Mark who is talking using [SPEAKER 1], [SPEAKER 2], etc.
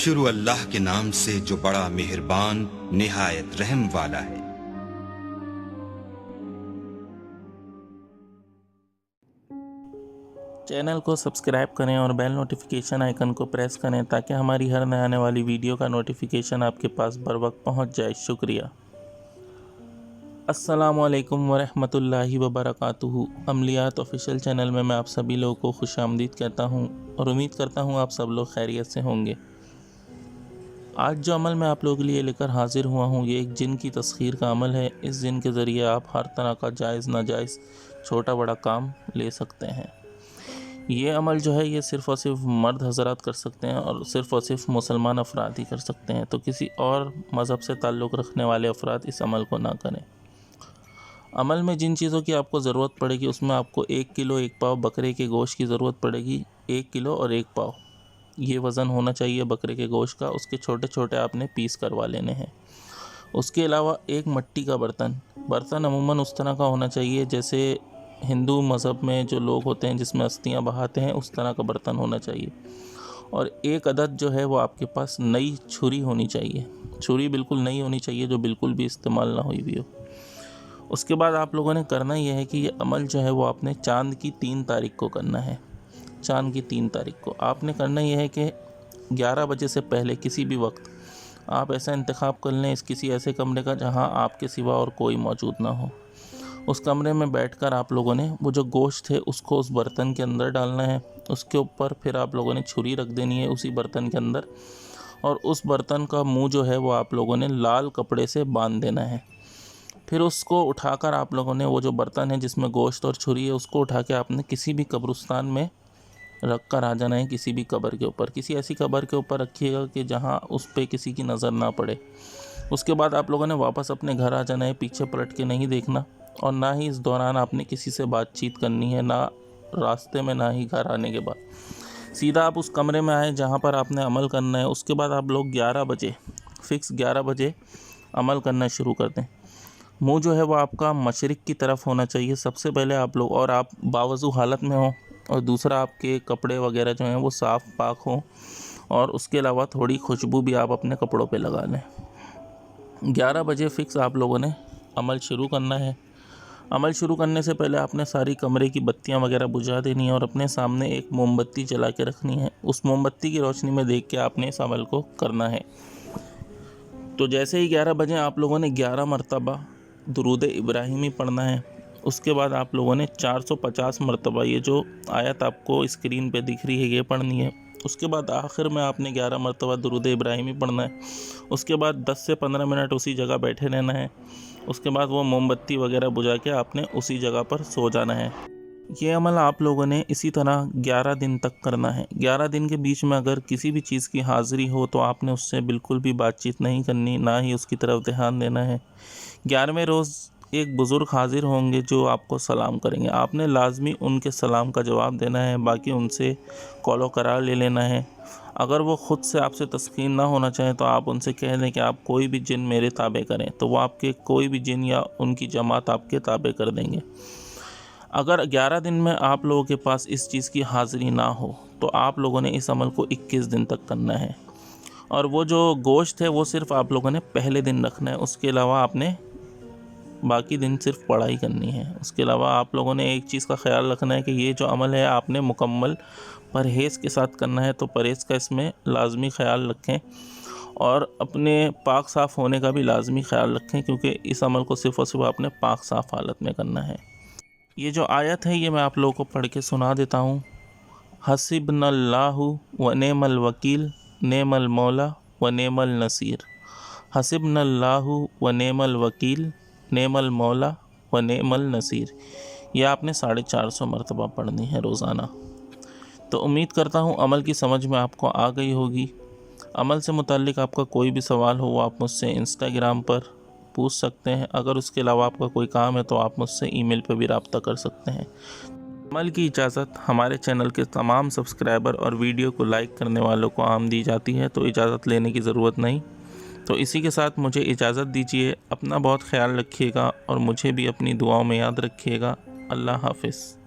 [SPEAKER 1] शुरू अल्लाह के नाम से जो बड़ा मेहरबान निहायत रहम वाला है।
[SPEAKER 2] चैनल को सब्सक्राइब करें और बेल नोटिफिकेशन आइकन को प्रेस करें ताकि हमारी हर नए आने वाली वीडियो का नोटिफिकेशन आपके पास बर वक्त पहुँच जाए। शुक्रिया। अस्सलामुअलैकुम वरहमतुल्लाहि वबरकातुहू। अमलियात ऑफिशियल चैनल में मैं आप सभी लोगों को खुशामदीद कहता हूँ और उम्मीद करता हूँ आप सब लोग खैरियत से होंगे। आज जो अमल मैं आप लोगों के लिए लेकर हाजिर हुआ हूँ ये एक जिन की तस्खीर का अमल है। इस जिन के ज़रिए आप हर तरह का जायज़ नाजायज़ छोटा बड़ा काम ले सकते हैं। ये अमल जो है ये सिर्फ़ और सिर्फ मर्द हज़रात कर सकते हैं और सिर्फ़ और सिर्फ मुसलमान अफराद ही कर सकते हैं, तो किसी और मज़हब से ताल्लुक़ रखने वाले अफराद इस अमल को ना करें। अमल में जिन चीज़ों की आपको ज़रूरत पड़ेगी उसमें आपको 1 किलो 1 पाव बकरे के गोश्त की ज़रूरत पड़ेगी। 1 किलो और 1 पाव ये वज़न होना चाहिए बकरे के गोश्त का। उसके छोटे छोटे आपने पीस करवा लेने हैं। उसके अलावा एक मिट्टी का बर्तन अमूमन उस तरह का होना चाहिए जैसे हिंदू मज़हब में जो लोग होते हैं जिसमें अस्थियाँ बहाते हैं उस तरह का बर्तन होना चाहिए। और एक अदद जो है वो आपके पास नई छुरी होनी चाहिए। छुरी बिल्कुल नई होनी चाहिए जो बिल्कुल भी इस्तेमाल ना हुई भी हो। उसके बाद आप लोगों ने करना यह है कि ये अमल जो है वो आपने चाँद की 3 तारीख को करना है। चाँद की 3 तारीख को आपने करना यह है कि 11 बजे से पहले किसी भी वक्त आप ऐसा इंतखाब कर लें इस किसी ऐसे कमरे का जहां आपके सिवा और कोई मौजूद ना हो। उस कमरे में बैठकर आप लोगों ने वो जो गोश्त है उसको उस बर्तन के अंदर डालना है। उसके ऊपर फिर आप लोगों ने छुरी रख देनी है उसी बर्तन के अंदर, और उस बर्तन का मुंह जो है वो आप लोगों ने लाल कपड़े से बांध देना है। फिर उसको उठाकर आप लोगों ने वो जो बर्तन है जिसमें गोश्त और छुरी है उसको उठा के आपने किसी भी कब्रिस्तान में रख कर आ जाना है। किसी भी कब्र के ऊपर, किसी ऐसी कब्र के ऊपर रखिएगा कि जहाँ उस पर किसी की नज़र ना पड़े। उसके बाद आप लोगों ने वापस अपने घर आ जाना है। पीछे पलट के नहीं देखना और ना ही इस दौरान आपने किसी से बातचीत करनी है, ना रास्ते में ना ही घर आने के बाद। सीधा आप उस कमरे में आए जहाँ पर आपने अमल करना है। उसके बाद आप लोग 11 बजे फ़िक्स 11 बजे अमल करना शुरू कर दें। मुँह जो है वो आपका मशरिक़ की तरफ होना चाहिए सबसे पहले आप लोग, और आप बावज़ू हालत में हो, और दूसरा आपके कपड़े वगैरह जो हैं वो साफ़ पाक हों, और उसके अलावा थोड़ी खुशबू भी आप अपने कपड़ों पे लगा लें। 11 बजे फ़िक्स आप लोगों ने अमल शुरू करना है। अमल शुरू करने से पहले आपने सारी कमरे की बत्तियां वगैरह बुझा देनी है और अपने सामने एक मोमबत्ती जला के रखनी है। उस मोमबत्ती की रोशनी में देख के आपने इस अमल को करना है। तो जैसे ही 11 बजे आप लोगों ने 11 मरतबा दुरूद इब्राहिमी पढ़ना है। उसके बाद आप लोगों ने 450 मरतबा ये जो आयत आपको स्क्रीन पे दिख रही है ये पढ़नी है। उसके बाद आखिर में आपने 11 मरतबा दुरूद इब्राहिमी पढ़ना है। उसके बाद 10 से 15 मिनट उसी जगह बैठे रहना है। उसके बाद वो मोमबत्ती वगैरह बुझा के आपने उसी जगह पर सो जाना है। ये अमल आप लोगों ने इसी तरह 11 दिन तक करना है। 11 दिन के बीच में अगर किसी भी चीज़ की हाज़िरी हो तो आपने उससे बिल्कुल भी बातचीत नहीं करनी, ना ही उसकी तरफ ध्यान देना है। 11वें रोज़ एक बुज़ुर्ग हाज़िर होंगे जो आपको सलाम करेंगे। आपने लाजमी उनके सलाम का जवाब देना है, बाकी उनसे कॉलो करार ले लेना है। अगर वो ख़ुद से आपसे तस्कीन ना होना चाहें तो आप उनसे कह दें कि आप कोई भी जिन मेरे ताबे करें, तो वो आपके कोई भी जिन या उनकी जमात आपके ताबे कर देंगे। अगर 11 दिन में आप लोगों के पास इस चीज़ की हाज़िरी ना हो तो आप लोगों ने इस अमल को 21 दिन तक करना है। और वो जो गोश्त है वो सिर्फ़ आप लोगों ने पहले दिन रखना है। उसके अलावा आपने बाकी दिन सिर्फ पढ़ाई करनी है। उसके अलावा आप लोगों ने एक चीज़ का ख्याल रखना है कि ये जो अमल है आपने मुकम्मल परहेज़ के साथ करना है, तो परहेज़ का इसमें लाजमी ख़्याल रखें और अपने पाक साफ़ होने का भी लाजमी ख़्याल रखें, क्योंकि इस अमल को सिर्फ़ और सिर्फ आपने पाक साफ़ हालत में करना है। ये जो आयत है ये मैं आप लोगों को पढ़ के सुना देता हूँ। हसिबनल्लाहु व नेमल वकील नेमल मौला व नेमल नसीर। हसिबनल्लाहु व नेमल वकील नेमल मौला व नेमल नसीर। यह आपने 450 मरतबा पढ़नी है रोज़ाना। तो उम्मीद करता हूँ अमल की समझ में आपको आ गई होगी। अमल से मुताल्लिक़ आपका कोई भी सवाल हो वो आप मुझसे इंस्टाग्राम पर पूछ सकते हैं। अगर उसके अलावा आपका कोई काम है तो आप मुझसे ईमेल पर भी रब्ता कर सकते हैं। अमल की इजाज़त हमारे चैनल के तमाम सब्सक्राइबर और वीडियो को लाइक करने वालों को आम दी जाती है, तो इजाज़त लेने की ज़रूरत नहीं। तो इसी के साथ मुझे इजाज़त दीजिए। अपना बहुत ख्याल रखिएगा और मुझे भी अपनी दुआओं में याद रखिएगा। अल्लाह हाफ़िज़।